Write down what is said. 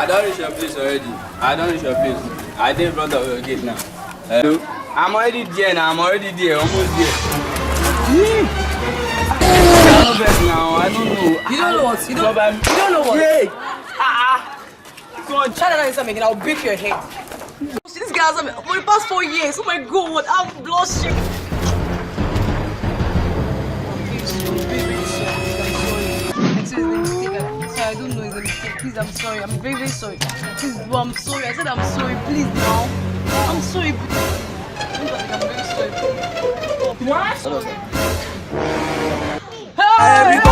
don't reach your place already. I don't reach your place. I did in front of your gate now. Hello? I'm already there now. I'm already there. Almost there. Now. I don't know. You don't know what? You don't know what? Hey! God, try that something and I'll break your head. See, this guy has for the past 4 years. Oh my God, I'm blushing. I don't know, it's a mistake. Please, I'm sorry. I'm very, very sorry. Please, bro, I'm sorry. I said I'm sorry. Please, now. I'm sorry. I'm very sorry. What? Hey!